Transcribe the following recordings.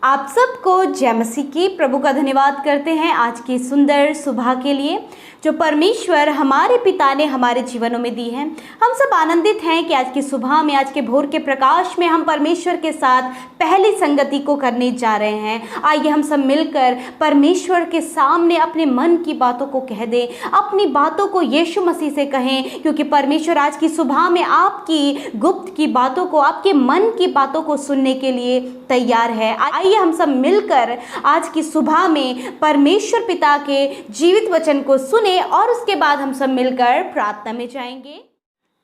आप सबको जय मसीह की प्रभु का धन्यवाद करते हैं आज की सुंदर सुबह के लिए जो परमेश्वर हमारे पिता ने हमारे जीवनों में दी है। हम सब आनंदित हैं कि आज की सुबह में, आज के भोर के प्रकाश में हम परमेश्वर के साथ पहली संगति को करने जा रहे हैं। आइए हम सब मिलकर परमेश्वर के सामने अपने मन की बातों को कह दें, अपनी बातों को यीशु मसीह से कहें, क्योंकि परमेश्वर आज की सुबह में आपकी गुप्त की बातों को, आपके मन की बातों को सुनने के लिए तैयार है। आइए हम सब मिलकर आज की सुबह में परमेश्वर पिता के जीवित वचन को सुने और उसके बाद हम सब मिलकर प्रार्थना में जाएंगे।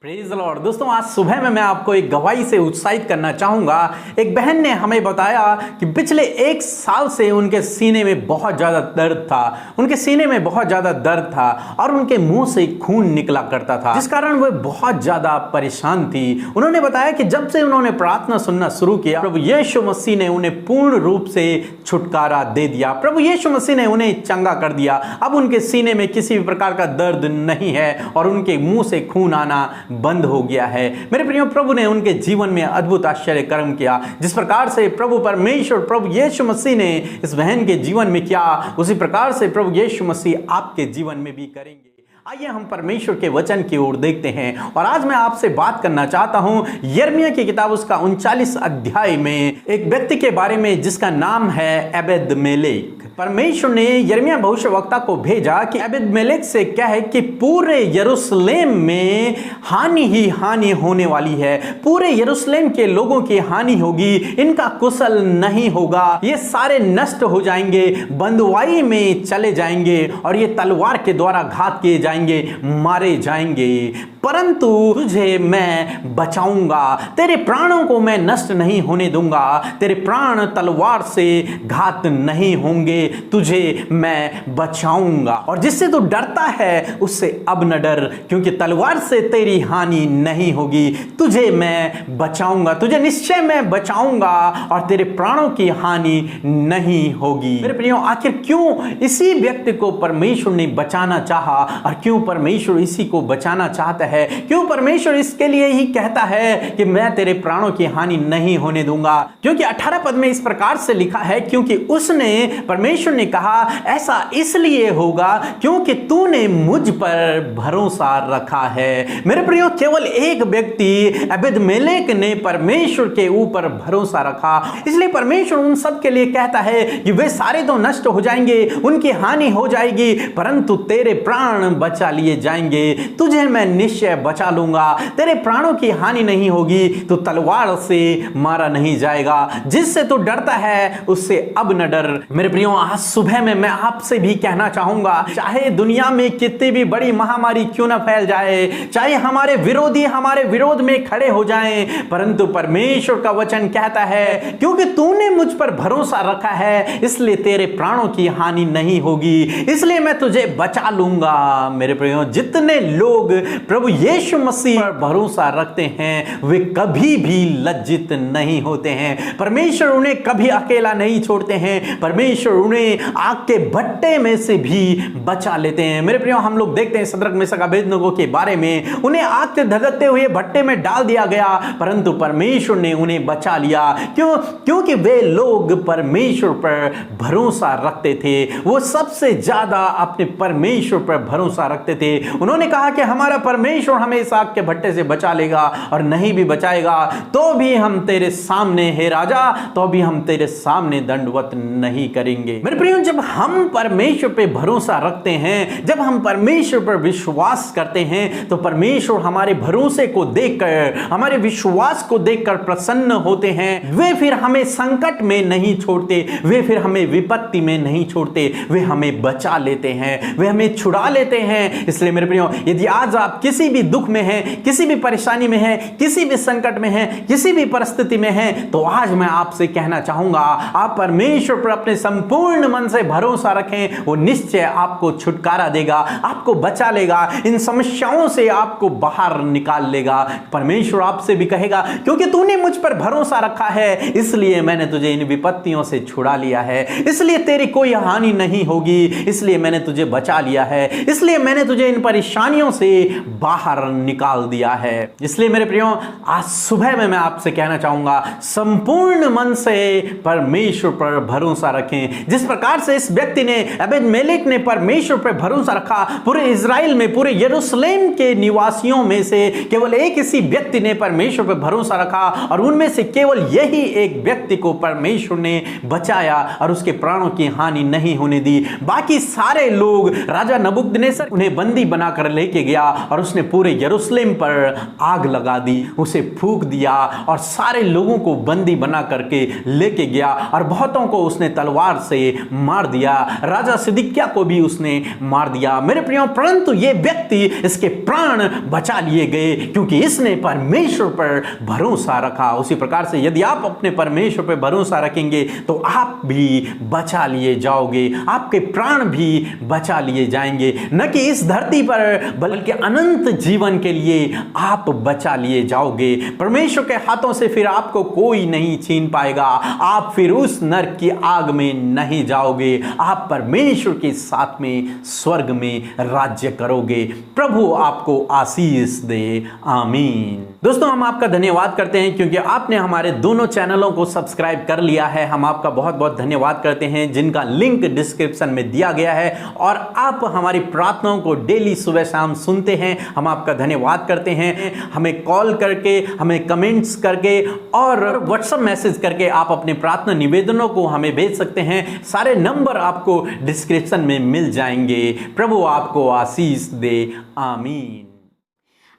Praise the Lord. दोस्तों, आज सुबह में मैं आपको एक गवाही से उत्साहित करना चाहूँगा। एक बहन ने हमें बताया कि पिछले 1 साल से उनके सीने में बहुत ज़्यादा दर्द था, उनके सीने में बहुत ज़्यादा दर्द था और उनके मुंह से खून निकला करता था, जिस कारण वो बहुत ज़्यादा परेशान थी। उन्होंने बताया कि जब से उन्होंने प्रार्थना सुनना शुरू किया, प्रभु यीशु मसीह ने उन्हें पूर्ण रूप से छुटकारा दे दिया। प्रभु यीशु मसीह ने उन्हें चंगा कर दिया। अब उनके सीने में किसी भी प्रकार का दर्द नहीं है और उनके मुंह से खून आना बंद हो गया है। मेरे प्रियो, प्रभु ने उनके जीवन में अद्भुत आश्चर्य कर्म किया। जिस प्रकार से प्रभु परमेश्वर, प्रभु यीशु मसीह ने इस बहन के जीवन में किया, उसी प्रकार से प्रभु यीशु मसीह आपके जीवन में भी करेंगे। आइए हम परमेश्वर के वचन की ओर देखते हैं और आज मैं आपसे बात करना चाहता हूं यिर्मयाह की किताब उसका 39 अध्याय में एक व्यक्ति के बारे में जिसका नाम है एबेद-मेलेक। परमेश्वर ने यिर्मयाह भविष्यवक्ता को भेजा कि एबेद-मेलेक से कहे कि पूरे यरूशलेम में हानि ही हानि होने वाली है, पूरे यरूशलेम के लोगों की हानि होगी, इनका कुशल नहीं होगा, ये सारे नष्ट हो जाएंगे, बंधुआई में चले जाएंगे और ये तलवार के द्वारा घात किए जाएंगे, मारे जाएंगे, परंतु तुझे मैं बचाऊंगा, तेरे प्राणों को मैं नष्ट नहीं होने दूंगा, तेरे प्राण तलवार से घात नहीं होंगे, तुझे मैं बचाऊंगा। और जिससे तू डरता है उससे अब न डर, क्योंकि तलवार से तेरी हानि नहीं होगी, तुझे मैं बचाऊंगा, तुझे निश्चय मैं बचाऊंगा और तेरे प्राणों की हानि नहीं होगी। मेरे प्रियो, आखिर क्यों इसी व्यक्ति को परमेश्वर ने बचाना चाहा और क्यों परमेश्वर इसी को बचाना चाहता है? क्यों परमेश्वर इसके लिए ही कहता है कि मैं तेरे प्राणों की हानि नहीं होने दूंगा? क्योंकि 18 पद में इस प्रकार से लिखा है, क्योंकि उसने, परमेश्वर ने कहा, ऐसा इसलिए होगा क्योंकि तूने मुझ पर भरोसा रखा है। मेरे प्रियो, केवल एक व्यक्ति एबेद-मेलेक ने परमेश्वर के ऊपर भरोसा रखा, इसलिए परमेश्वर उन सब के लिए कहता है कि वे सारे तो नष्ट हो जाएंगे, उनकी हानि हो जाएगी, परंतु तेरे प्राण बचा लिए जाएंगे, तुझे मैं निश्चय बचा लूंगा, तेरे प्राणों की हानि नहीं होगी, तो तलवार से मारा नहीं जाएगा, जिससे तू डरता है उससे अब न डर। मेरे प्रियो, आज सुबह में मैं आपसे भी कहना चाहूंगा, चाहे दुनिया में कितनी भी बड़ी महामारी क्यों ना फैल जाए, चाहे हमारे विरोधी हमारे विरोध में खड़े हो जाएं, परंतु परमेश्वर का वचन कहता है क्योंकि तूने मुझ पर भरोसा रखा है, इसलिए तेरे प्राणों की हानि नहीं होगी, इसलिए मैं तुझे बचा लूंगा। मेरे प्रियो, जितने लोग प्रभु यीशु मसीह पर भरोसा रखते हैं वे कभी भी लज्जित नहीं होते हैं। परमेश्वर उन्हें कभी अकेला नहीं छोड़ते हैं, परमेश्वर उन्हें आग के भट्टे में से भी बचा लेते हैं। मेरे प्रियो, हम लोग देखते हैं शद्रक मेशक अबेदनगो के बारे में, उन्हें आग से धधकते हुए भट्टे में डाल दिया गया, परंतु परमेश्वर ने उन्हें बचा लिया। क्यों? क्योंकि वे लोग परमेश्वर पर भरोसा रखते थे, वो सबसे ज्यादा अपने परमेश्वर पर भरोसा रखते थे। उन्होंने कहा कि हमारा परमेश्वर हमें इस आग के भट्टे से बचा लेगा, और नहीं भी बचाएगा तो भी हम तेरे सामने, हे राजा, तो भी हम तेरे सामने दंडवत नहीं करेंगे। मेरे प्रियो, जब हम परमेश्वर पे भरोसा रखते हैं, जब हम परमेश्वर पर विश्वास करते हैं, तो परमेश्वर हमारे भरोसे को देखकर, हमारे विश्वास को देखकर प्रसन्न होते हैं। वे फिर हमें संकट में नहीं छोड़ते, वे फिर हमें विपत्ति में नहीं छोड़ते, वे हमें बचा लेते हैं, वे हमें छुड़ा लेते हैं। इसलिए मेरे प्रियो, यदि आज आप किसी भी दुख में हैं, किसी भी परेशानी में हैं, किसी भी संकट में हैं, किसी भी परिस्थिति में हैं, तो आज मैं आपसे कहना चाहूंगा, आप परमेश्वर पर अपने संपूर्ण मन से भरोसा रखें, वो निश्चय आपको छुटकारा देगा, आपको बचा लेगा, इन समस्याओं से आपको बाहर निकाल लेगा। परमेश्वर आपसे भी कहेगा, क्योंकि तूने मुझ पर भरोसा रखा है, इसलिए मैंने तुझे इन विपत्तियों से छुड़ा लिया है, इसलिए तेरी कोई हानि नहीं होगी, इसलिए मैंने तुझे बचा लिया है, इसलिए मैंने तुझे इन परेशानियों से बाहर बाहर निकाल दिया है। इसलिए मेरे प्रियो, आज सुबह में मैं आपसे कहना चाहूंगा, संपूर्ण मन से परमेश्वर पर भरोसा रखें। जिस प्रकार से इस व्यक्ति ने, अबीमेलेक ने परमेश्वर पर भरोसा रखा, पूरे इजराइल में, पूरे यरूशलेम के निवासियों में से केवल एक इसी व्यक्ति ने परमेश्वर पर भरोसा रखा और उनमें से केवल यही एक व्यक्ति को परमेश्वर ने बचाया और उसके प्राणों की हानि नहीं होने दी। बाकी सारे लोग, राजा नबूकदनेस्सर उन्हें बंदी बनाकर लेके गया और उसने पूरे यरूशलेम पर आग लगा दी, उसे फूंक दिया और सारे लोगों को बंदी बना करके लेके गया और बहुतों को उसने तलवार से मार दिया। राजा सिदकिय्याह को भी उसने मार दिया। मेरे प्रियो, परंतु ये व्यक्ति, इसके प्राण बचा लिए गए क्योंकि इसने परमेश्वर पर भरोसा रखा। उसी प्रकार से यदि आप अपने परमेश्वर पर भरोसा रखेंगे तो आप भी बचा लिए जाओगे, आपके प्राण भी बचा लिए जाएंगे। न कि इस धरती पर बल्कि अनंत जीवन के लिए आप बचा लिए जाओगे। परमेश्वर के हाथों से फिर आपको कोई नहीं छीन पाएगा। आप फिर उस नरक की आग में नहीं जाओगे, आप परमेश्वर के साथ में स्वर्ग में राज्य करोगे। प्रभु आपको आशीष दे। आमीन। दोस्तों, हम आपका धन्यवाद करते हैं क्योंकि आपने हमारे दोनों चैनलों को सब्सक्राइब कर लिया है। हम आपका बहुत बहुत धन्यवाद करते हैं, जिनका लिंक डिस्क्रिप्शन में दिया गया है, और आप हमारी प्रार्थनाओं को डेली सुबह शाम सुनते हैं। हम आपका धन्यवाद करते हैं। हमें कॉल करके, हमें कमेंट्स करके और व्हाट्सएप मैसेज करके आप अपने प्रार्थना निवेदनों को हमें भेज सकते हैं। सारे नंबर आपको डिस्क्रिप्शन में मिल जाएंगे। प्रभु आपको आशीष दे। आमीन।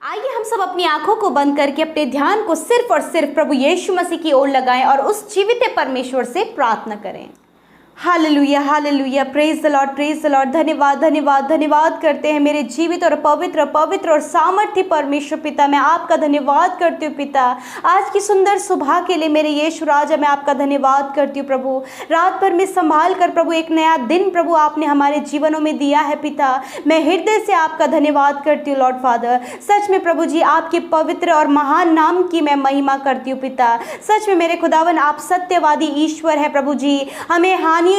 आइए हम सब अपनी आंखों को बंद करके अपने ध्यान को सिर्फ और सिर्फ प्रभु यीशु मसीह की ओर लगाएं और उस जीवित परमेश्वर से प्रार्थना करें। Hallelujah, hallelujah, praise the Lord, praise the Lord. धन्यवाद, धन्यवाद, धन्यवाद करते हैं मेरे जीवित और पवित्र पवित्र और सामर्थ्य परमेश्वर पिता। मैं आपका धन्यवाद करती हूँ पिता, आज की सुंदर सुबह के लिए मेरे यीशु राजा। मैं आपका धन्यवाद करती हूँ प्रभु, रात भर में संभाल कर प्रभु एक नया दिन प्रभु आपने हमारे जीवनों में दिया है पिता। मैं हृदय से आपका धन्यवाद करती हूँ लॉर्ड फादर। सच में प्रभु जी, आपके पवित्र और महान नाम की मैं महिमा करती हूँ पिता। सच में मेरे खुदावन, आप सत्यवादी ईश्वर है प्रभु जी। हमें हमारी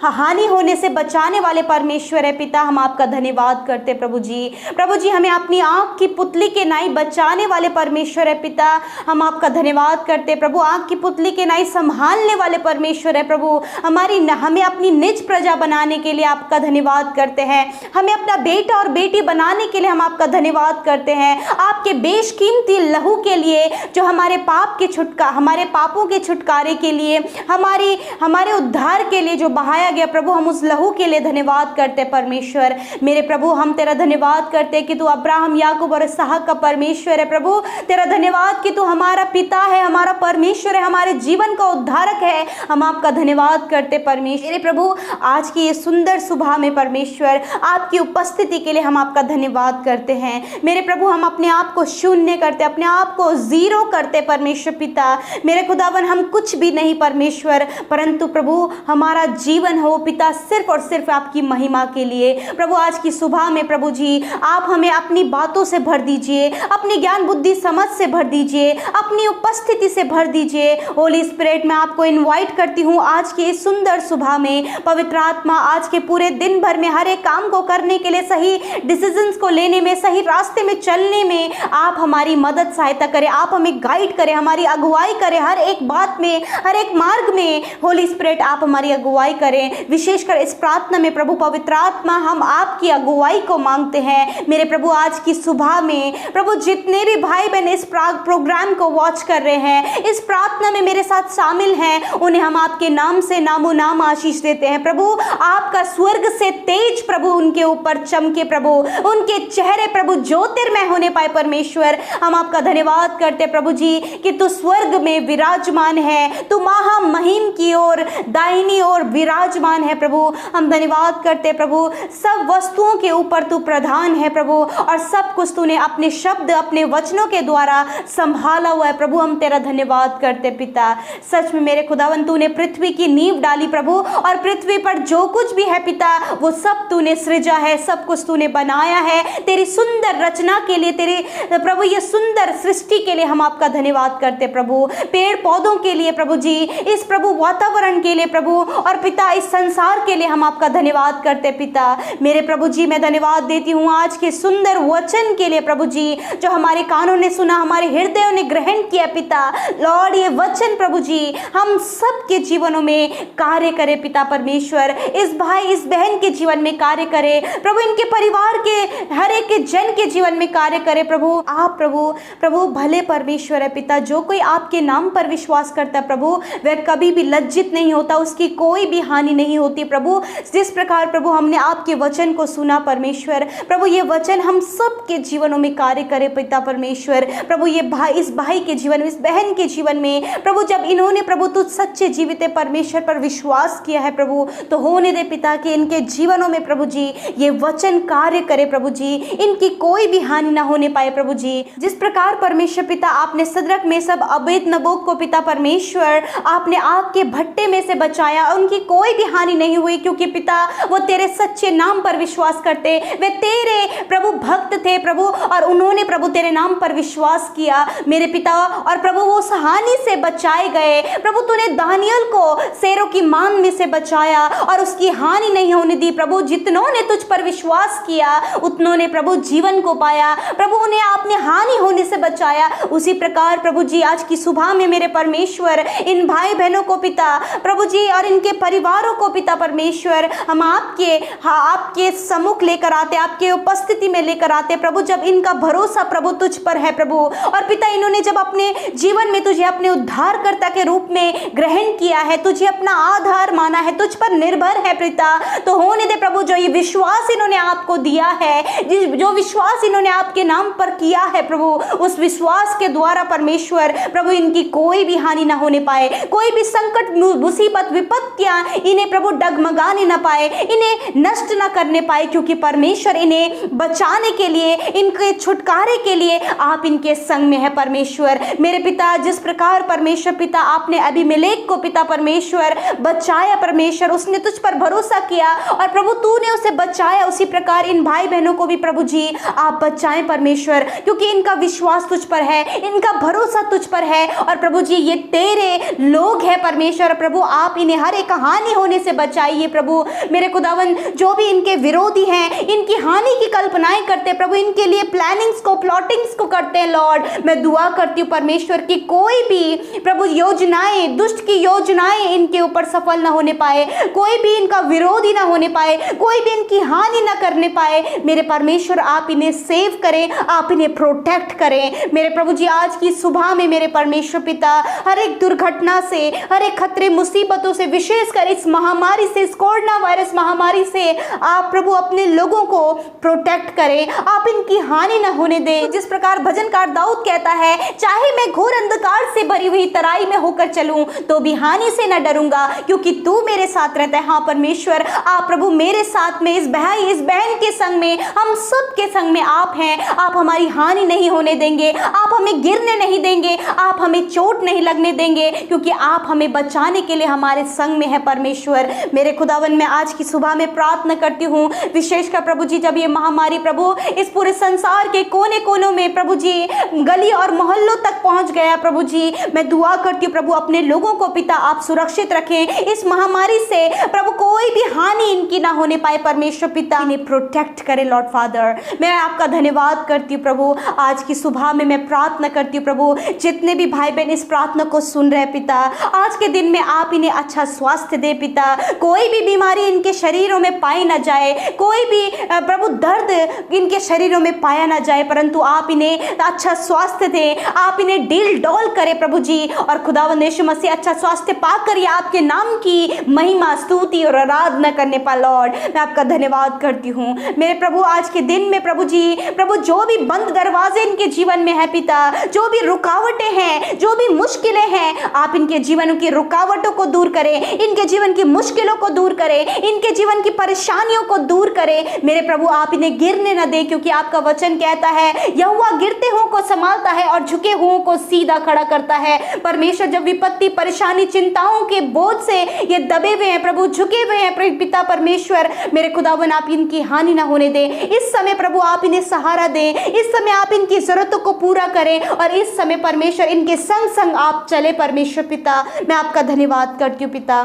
हानि होने से बचाने वाले परमेश्वर है पिता। हम आपका धन्यवाद करते प्रभु जी। प्रभु जी, हमें अपनी आंख की पुतली के नाई बचाने वाले परमेश्वर है पिता। हम आपका धन्यवाद करते प्रभु। आंख की पुतली के नाई संभालने वाले परमेश्वर है प्रभु। हमें अपनी निज प्रजा बनाने के लिए आपका धन्यवाद करते हैं। हमें अपना बेटा और बेटी बनाने के लिए हम आपका धन्यवाद करते हैं। आपके बेशकीमती लहू के लिए जो हमारे पापों के छुटकारे के लिए, हमारे उद्धार के लिए जो बहाया गया प्रभु, हम उस लहू के लिए धन्यवाद करते परमेश्वर। मेरे प्रभु, हम तेरा धन्यवाद करते कि तू अब्राहम, याकूब और इसहाक का परमेश्वर है प्रभु। तेरा धन्यवाद कि तू हमारा पिता है, हमारा परमेश्वर है, हमारे जीवन का उद्धारक है। हम आपका धन्यवाद करते परमेश्वर। मेरे प्रभु, आज की ये सुंदर सुबह में परमेश्वर आपकी उपस्थिति के लिए हम आपका धन्यवाद करते हैं। मेरे प्रभु, हम अपने आप को शून्य करते, अपने आप को जीरो करते परमेश्वर पिता। मेरे खुदावन, हम कुछ भी नहीं परमेश्वर, परंतु प्रभु हमारा जीवन हो पिता सिर्फ और सिर्फ आपकी महिमा के लिए। प्रभु, आज की सुबह में प्रभु जी, आप हमें अपनी बातों से भर दीजिए, अपनी ज्ञान बुद्धि समझ से भर दीजिए, अपनी उपस्थिति से भर दीजिए। होली स्पिरिट, मैं आपको इनवाइट करती हूँ आज की इस सुंदर सुबह में। पवित्र आत्मा, आज के पूरे दिन भर में हर एक काम को करने के लिए, सही डिसीजंस को लेने में, सही रास्ते में चलने में आप हमारी मदद सहायता करें। आप हमें गाइड करें, हमारी अगुवाई करें हर एक बात में, हर एक मार्ग में। होली स्पिरिट, आप हमारी अगुवाई करें। विशेषकर इस प्रार्थना में प्रभु पवित्र आत्मा, हम आपकी अगुवाई को मांगते हैं। मेरे प्रभु, आज की सुबह में प्रभु, जितने भी भाई बहन इस प्रोग्राम को वॉच कर रहे हैं, इस प्रार्थना में मेरे साथ शामिल हैं, उन्हें हम आपके नाम से नामो नाम आशीष देते हैं। प्रभु, आपका स्वर्ग से तेज प्रभु उनके ऊपर चमके प्रभु, उनके चेहरे प्रभु ज्योतिर्मय होने पाए परमेश्वर। हम आपका धन्यवाद करते प्रभु जी कि तू स्वर्ग में विराजमान है, तू महामहिम की ओर दाहिनी ओर विराजमान है प्रभु। हम धन्यवाद करते प्रभु, सब वस्तुओं के ऊपर तू प्रधान है प्रभु, और सब कुछ तूने अपने शब्द, अपने वचनों के द्वारा संभाला हुआ है प्रभु। हम तेरा धन्यवाद करते पिता। सच में मेरे खुदावन, तूने पृथ्वी की नींव डाली प्रभु, और पृथ्वी पर जो कुछ भी है पिता, वो सब तूने सृजा है, सब कुछ तूने बनाया है तेरी सुंदर रचना के लिए, तेरे प्रभु ये सुंदर सृष्टि के लिए हम आपका धन्यवाद करते प्रभु। पेड़ पौधों के लिए प्रभु जी, इस प्रभु वातावरण के लिए प्रभु, और पिता इस संसार के लिए हम आपका धन्यवाद करते पिता। मेरे प्रभु जी, मैं धन्यवाद देती हूँ आज के सुंदर वचन के लिए प्रभु जी, जो हमारे कानों ने सुना, हमारे हृदयों ने ग्रहण किया पिता। लॉर्ड, ये वचन प्रभु जी हम सबके जीवनों में कार्य करे पिता परमेश्वर, इस भाई इस बहन के जीवन में कार्य करे प्रभु, इनके परिवार के हर एक जन के जीवन में कार्य करे प्रभु। आप प्रभु भले परमेश्वर है पिता। जो कोई आपके नाम पर विश्वास करता है प्रभु, वह कभी भी लज्जित नहीं होता, उसकी कोई भी हानि नहीं होती प्रभु। जिस प्रकार प्रभु हमने आपके वचन को सुना परमेश्वर, प्रभु ये वचन हम सबके जीवनों में कार्य करे पिता परमेश्वर। प्रभु ये भाई इस भाई के जीवन में, इस बहन के जीवन में प्रभु, जब इन्होंने प्रभु तुझ सच्चे जीवित परमेश्वर पर विश्वास किया है प्रभु, तो होने दे पिता कि इनके जीवनों में प्रभु जी ये वचन कार्य करे प्रभु जी, इनकी कोई भी हानि ना होने पाए प्रभु जी। जिस प्रकार परमेश्वर पिता आपने सदरक में सब अबेदनगो को पिता परमेश्वर आपने आग के भट्टे में से बचाया, उनकी कोई भी हानि नहीं हुई, क्योंकि पिता वो तेरे सच्चे नाम पर विश्वास करते, वे तेरे प्रभु भक्त थे प्रभु, और उन्होंने प्रभु तेरे नाम पर विश्वास किया मेरे पिता, और प्रभु वो उस हानि से बचाए गए प्रभु। तूने दानियल को शेरों की मान में से बचाया और उसकी हानि नहीं होने दी प्रभु। जितनों ने तुझ पर विश्वास किया उतनों ने प्रभु जीवन को पाया प्रभु, उन्हें आपने हानि होने से बचाया। उसी प्रकार प्रभु जी आज की सुबह में मेरे परमेश्वर इन भाई बहनों को पिता प्रभु जी और इनके परिवारों को पिता परमेश्वर हम आपके सम्मुख लेकर आते, आपके उपस्थिति में लेकर आते प्रभु। जब इनका भरोसा प्रभु तुझ पर है प्रभु, और पिता इन्होंने जब अपने जीवन में तुझे अपने उद्धारकर्ता के रूप में ग्रहण किया है, तुझे अपना आधार माना है, तुझ पर निर्भर है पिता, तो होने दे प्रभु जो ये विश्वास इन्होंने आपको दिया है, जो विश्वास इन्होंने आपके नाम पर किया है प्रभु, उस विश्वास के द्वारा परमेश्वर प्रभु इनकी कोई भी हानि ना होने पाए, कोई भी संकट मुसीबत विपत्तियां इन्हें प्रभु डगमगाने ना पाए, इन्हें नष्ट ना करने पाए, क्योंकि परमेश्वर इन्हें बचाने के लिए, इनके छुटकारे के लिए आप इनके संग में है परमेश्वर। मेरे पिता जिस प्रकार परमेश्वर पिता आपने अबीमेलेक को पिता परमेश्वर बचाया परमेश्वर, उसने तुझ पर भरोसा किया और प्रभु तूने उसे बचाया, उसी प्रकार इन भाई बहनों को भी प्रभु जी आप बचाएं परमेश्वर, क्योंकि इनका विश्वास तुझ पर है, इनका भरोसा तुझ पर है, और प्रभु जी ये तेरे लोग हैं परमेश्वर। प्रभु आप इन्हें हर एक हानि होने से बचाइए प्रभु। मेरे खुदावन जो भी इनके विरोधी हैं, इनकी हानि की कल्पनाएं करते प्रभु, इनके लिए प्लानिंग्स को प्लॉटिंग्स को करते हैं लॉर्ड, मैं दुआ करती हूँ परमेश्वर की कोई भी प्रभु योजनाएं, दुष्ट की योजनाएं इनके ऊपर सफल ना होने पाए, कोई भी इनका विरोधी ना होने पाए, कोई भी इनकी हानि ना करने पाए। मेरे परमेश्वर आप इन्हें सेव करें, आप इन्हें प्रोटेक्ट करें मेरे प्रभु जी। आज की सुबह में मेरे परमेश्वर पिता हर एक दुर्घटना से, हर एक खतरे मुसीबतों से, विशेषकर इस महामारी से, इस कोरोना वायरस महामारी से आप प्रभु अपने लोगों को प्रोटेक्ट करें, आप इनकी हानि ना होने दें। जिस प्रकार भजनकार दाऊद कहता है, चाहे मैं घोर अंधकार से भरी हुई तराई में होकर चलूं तो भी हानि से न डरूंगा, क्योंकि तू मेरे साथ रहता है। हाँ परमेश्वर आप प्रभु मेरे साथ में, इस भाई इस बहन के संग में, हम सब के संग में आप हैं। आप हमारी हानि नहीं होने देंगे, आप हमें गिरने नहीं देंगे, आप हमें चोट नहीं लगने देंगे, क्योंकि आप हमें बचाने के लिए हमारे संग में है परमेश्वर। मेरे खुदावन मैं आज की सुबह में प्रार्थना करती हूँ, विशेषकर प्रभु जी जब ये महामारी प्रभु इस पूरे संसार के कोने कोनों में प्रभु जी, गली और मोहल्लों तक पहुंच गया प्रभु जी, मैं दुआ करती हूँ प्रभु अपने लोगों को पिता आप सुरक्षित रखें, इस महामारी से प्रभु कोई भी हानि इनकी ना होने पाए परमेश्वर पिता, इन्हें प्रोटेक्ट करे लॉर्ड फादर। मैं आपका धन्यवाद करती हूँ प्रभु। आज की सुबह में मैं प्रार्थना करती हूँ प्रभु, जितने भी भाई बहन इस प्रार्थना को सुन रहे पिता, आज के दिन में आप इन्हें अच्छा स्वास्थ्य दे पिता, कोई भी बीमारी इनके शरीरों में पाई ना जाए, कोई भी प्रभु दर्द इनके शरीरों में पाया ना जाए, परंतु आप इन्हें अच्छा स्वास्थ्य दें, आप इन्हें डील डॉल करें प्रभु जी, और खुदावंद यीशु मसीह अच्छा स्वास्थ्य पाकर ये आपके नाम की महिमा स्तुति और आराधना करने पा लॉर्ड, मैं आपका धन्यवाद करती हूँ मेरे प्रभु। आज के दिन में प्रभु जी, प्रभु जो भी बंद दरवाजे इनके जीवन में है पिता, जो भी रुकावटें हैं, जो भी मुश्किलें हैं, आप इनके जीवनों की रुकावटों को दूर करें, इनके जीवन की मुश्किलों को दूर करें, इनके जीवन की परेशानियों को दूर करें मेरे प्रभु। आप इन्हें गिरने न दें, क्योंकि आपका वचन कहता है यहोवा गिरते हुओं को संभालता है और झुके हुओं को सीधा खड़ा करता है परमेश्वर। जब विपत्ति परेशानी चिंताओं के बोझ से ये दबे हुए हैं प्रभु, झुके हुए हैं पिता परमेश्वर, मेरे खुदावन आप इनकी हानि ना होने दें। इस समय प्रभु आप इन्हें सहारा दें, इस समय आप इनकी जरूरतों को पूरा करें, और इस समय परमेश्वर इनके संग संग आप चले परमेश्वर पिता। मैं आपका धन्यवाद करती हूँ पिता।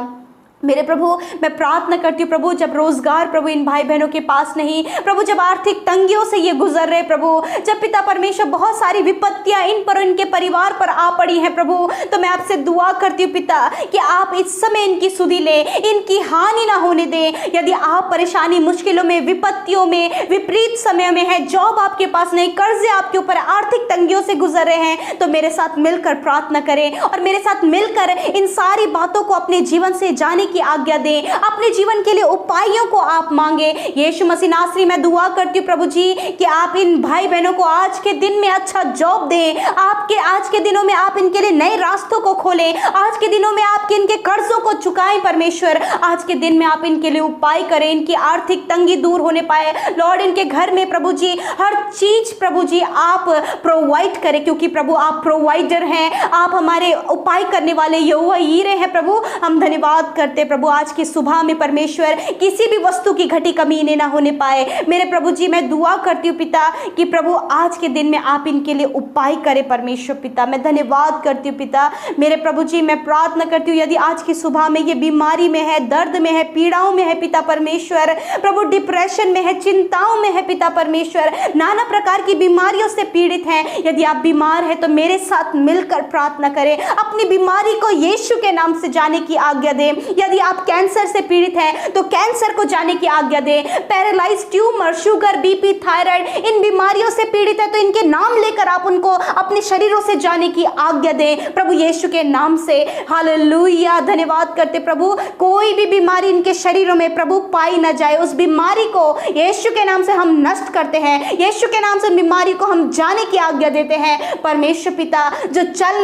मेरे प्रभु मैं प्रार्थना करती हूँ प्रभु, जब रोजगार प्रभु इन भाई बहनों के पास नहीं, प्रभु जब आर्थिक तंगियों से ये गुजर रहे प्रभु, जब पिता परमेश्वर बहुत सारी विपत्तियां इन पर इनके परिवार पर आ पड़ी हैं प्रभु, तो मैं आपसे दुआ करती हूँ पिता कि आप इस समय इनकी सुधि ले, इनकी हानि ना होने दें। यदि आप परेशानी, मुश्किलों में, विपत्तियों में, विपरीत समय में है, जॉब आपके पास नहीं, कर्जे आपके ऊपर, आर्थिक तंगियों से गुजर रहे हैं, तो मेरे साथ मिलकर प्रार्थना करें और मेरे साथ मिलकर इन सारी बातों को अपने जीवन से जाने की आज्ञा दें। अपने जीवन के लिए उपायों को आप मांगे। यीशु मसीह नासरी मैं दुआ करती हूँ प्रभु जी कि आप इन भाई बहनों को आज के दिन में अच्छा जॉब दें। आपके आज के दिनों में आप इनके लिए नए रास्तों को खोलें। आज के दिनों में आपके इनके कर्जों को चुकाएं परमेश्वर। आज के दिन में आप इनके लिए उपाय करें, इनकी आर्थिक तंगी दूर होने पाए। लॉर्ड इनके घर में प्रभु जी हर चीज प्रभु जी आप प्रोवाइड करें, क्योंकि प्रभु आप प्रोवाइडर हैं, आप हमारे उपाय करने वाले यहोवा यीरे हैं प्रभु। हम धन्यवाद करते प्रभु आज की सुबह में परमेश्वर किसी भी वस्तु की घटी कमी इन्हें ना होने पाए। मेरे प्रभु जी मैं दुआ करती हूँ पिता कि प्रभु आज के दिन में आप इनके लिए उपाय करें परमेश्वर पिता। मैं धन्यवाद करती हूँ पिता। मेरे प्रभु जी मैं प्रार्थना करती हूँ यदि आज की सुबह में ये बीमारी में है, दर्द में है, पीड़ाओं में है पिता परमेश्वर, प्रभु डिप्रेशन में है, चिंताओं में है पिता परमेश्वर, नाना प्रकार की बीमारियों से पीड़ित हैं, यदि आप बीमार हैं तो मेरे साथ मिलकर प्रार्थना करें। अपनी बीमारी को यीशु के नाम से जाने की आज्ञा दें। यदि आप कैंसर से पीड़ित हैं तो कैंसर को जाने की आज्ञा दें। Paralyse, tumour, sugar, BP, thyroid, इन बीमारियों से पीड़ित है तो इनके नाम लेकर आप उनको अपने शरीरों से जाने की आज्ञा दें प्रभु यीशु के नाम से। हालेलुया, धन्यवाद करते प्रभु। कोई भी बीमारी इनके शरीरों में प्रभु पाई ना जाए, उस बीमारी को यीशु के नाम से हम नष्ट करते हैं। यीशु के नाम से बीमारी को हम जाने की आज्ञा देते हैं परमेश्वर पिता। जो चल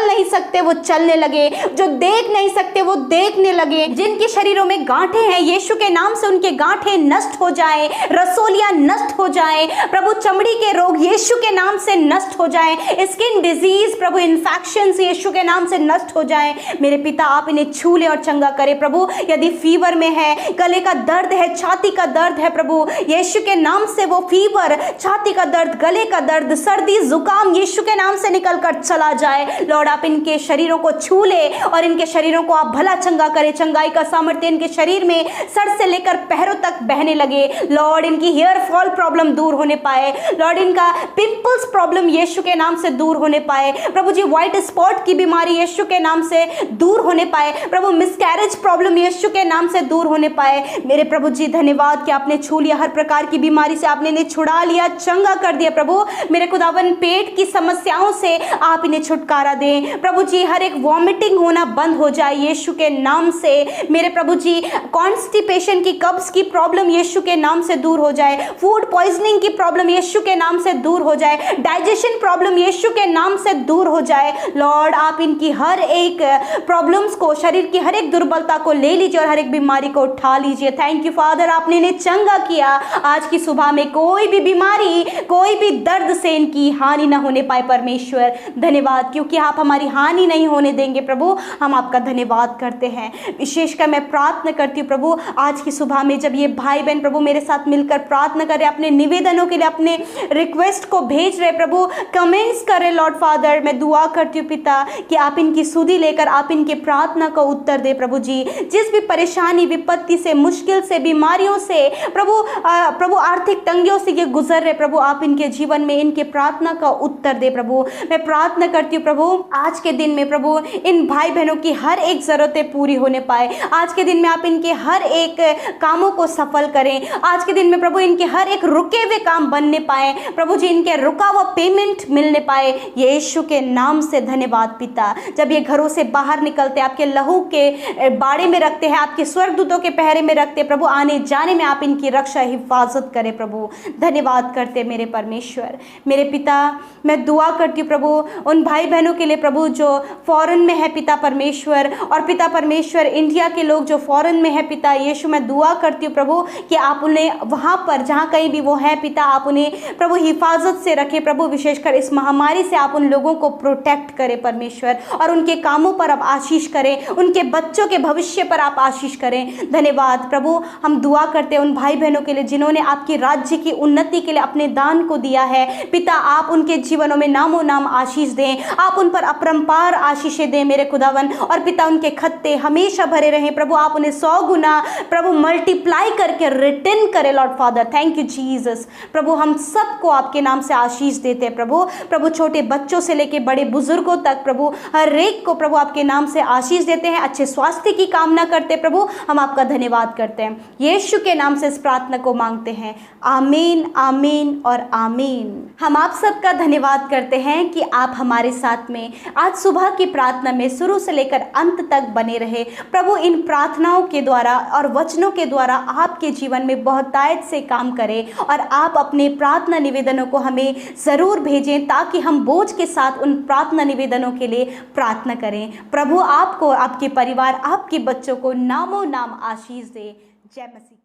नहीं सकते वो चलने लगे, जो देख नहीं सकते वो देखने लगे, जिनके शरीरों में गांठें हैं यीशु के नाम से उनके गांठें नष्ट हो जाएं, रसोलियां नष्ट हो जाएं प्रभु, चमड़ी के रोग यीशु के नाम से नष्ट हो जाएं, स्किन डिजीज प्रभु, इन्फेक्शंस यीशु के नाम से नष्ट हो जाएं। मेरे पिता आप इन्हें छू ले और चंगा करें प्रभु। यदि फीवर में है, गले का दर्द है, छाती का दर्द है प्रभु, यीशु के नाम से वो फीवर, छाती का दर्द, गले का दर्द, सर्दी, जुकाम यीशु के नाम से निकल कर चला जाए। लॉर्ड आप इनके शरीरों को छू ले और इनके शरीरों को आप भला चंगा करें। चंगाई का सामर्थ्य इनके शरीर में सर से लेकर पैरों तक बहने लगे। लॉर्ड इनकी हेयर फॉल प्रॉब्लम दूर होने पाए। लॉर्ड इनका पिंपल्स प्रॉब्लम यीशु के नाम से दूर होने पाए प्रभु जी। व्हाइट स्पॉट की बीमारी यीशु के नाम से दूर होने पाए प्रभु। मिसकैरेज प्रॉब्लम यीशु के नाम से दूर होने पाए। मेरे प्रभु जी धन्यवाद कि आपने छू लिया, हर प्रकार की बीमारी से आपने इन्हें छुड़ा लिया, चंगा कर दिया प्रभु। मेरे खुदावन पेट की समस्याओं से आप इन्हें छुटकारा दें प्रभु जी। हर एक वॉमिटिंग होना बंद हो जाए यीशु के नाम से। मेरे प्रभु जी कॉन्स्टिपेशन की, कब्ज की प्रॉब्लम यीशु के नाम से दूर हो जाए। फूड पॉइजनिंग की प्रॉब्लम यीशु के नाम से दूर हो जाए। डाइजेशन प्रॉब्लम यीशु के नाम से दूर हो जाए। लॉर्ड आप इनकी हर एक प्रॉब्लम्स को, शरीर की हर एक दुर्बलता को ले लीजिए और हर एक बीमारी को उठा लीजिए। थैंक यू फादर, आपने इन्हें चंगा किया। आज की सुबह में कोई भी बीमारी, कोई भी दर्द से इनकी हानि ना होने पाए परमेश्वर। धन्यवाद क्योंकि आप हमारी हानि नहीं होने देंगे प्रभु। हम आपका धन्यवाद करते हैं। विशेषकर मैं प्रार्थना करती हूँ प्रभु आज की सुबह में जब ये भाई बहन प्रभु मेरे साथ मिलकर प्रार्थना कर रहे, अपने निवेदनों के लिए अपने रिक्वेस्ट को भेज रहे प्रभु, कमेंट्स कर रहे लॉर्ड फादर, मैं दुआ करती हूँ पिता कि आप इनकी सुधि लेकर आप इनके प्रार्थना का उत्तर दे प्रभु जी। जिस भी परेशानी, विपत्ति से, मुश्किल से, बीमारियों से प्रभु आर्थिक तंगियों से ये गुजर रहे प्रभु, आप इनके जीवन में इनके प्रार्थना का उत्तर दे प्रभु। मैं प्रार्थना करती हूँ प्रभु आज के दिन में प्रभु इन भाई बहनों की हर एक जरूरतें पूरी होने पाए। आज के दिन में आप इनके हर एक कामों को सफल करें। आज के दिन में प्रभु इनके हर एक रुके हुए काम बनने पाए प्रभु जी, इनके रुका हुआ पेमेंट मिलने पाए यीशु के नाम से। धन्यवाद पिता। जब ये घरों से बाहर निकलते आपके लहू के बाड़े में रखते हैं, आपके स्वर्गदूतों के पहरे में रखते प्रभु, आने जाने में आप इनकी रक्षा हिफाजत करें प्रभु। धन्यवाद करते मेरे परमेश्वर। मेरे पिता मैं दुआ करती हूँ प्रभु उन भाई बहनों के लिए प्रभु जो फॉरेन में है पिता परमेश्वर, और पिता परमेश्वर इंडिया के लोग जो फॉरेन में है पिता यीशु, मैं दुआ करती हूँ प्रभु कि आप उन्हें वहाँ पर जहाँ कहीं भी वो है पिता, आप उन्हें प्रभु हिफाजत से रखें प्रभु। विशेषकर इस महामारी से आप उन लोगों को प्रोटेक्ट करें परमेश्वर, और उनके कामों पर आप आशीष करें, उनके बच्चों के भविष्य पर आप आशीष करें। धन्यवाद प्रभु। हम दुआ करते हैं उन भाई बहनों के लिए जिन्होंने आपकी राज्य की उन्नति के लिए अपने दान को दिया है पिता, आप उनके जीवनों में नामों नाम आशीष दें, आप उन पर अपरंपार आशीषें दें मेरे खुदावन, और पिता उनके भत्ते हमेशा भरे रहें प्रभु, आप उन्हें 100 गुना प्रभु मल्टीप्लाई करके रिटर्न करें lord father. Thank you Jesus. प्रभु हम सबको आपके नाम से आशीष देते हैं प्रभु छोटे बच्चों से लेके बड़े बुजुर्गों तक प्रभु हर एक को प्रभु आपके नाम से आशीष देते हैं, अच्छे स्वास्थ्य की कामना करते हैं प्रभु। हम आपका धन्यवाद करते हैं, यीशु के नाम से इस प्रार्थना को मांगते हैं, आमीन आमीन और आमीन। हम आप सबका धन्यवाद करते हैं कि आप हमारे साथ में आज सुबह की प्रार्थना में शुरू से लेकर अंत तक बने रहे प्रभु। इन प्रार्थनाओं के द्वारा और वचनों के द्वारा आपके जीवन में बहुतायत से काम करें और आप अपने प्रार्थना निवेदनों को हमें ज़रूर भेजें ताकि हम बोझ के साथ उन प्रार्थना निवेदनों के लिए प्रार्थना करें। प्रभु आपको, आपके परिवार, आपके बच्चों को नामों नाम आशीष दे। जय मसीह।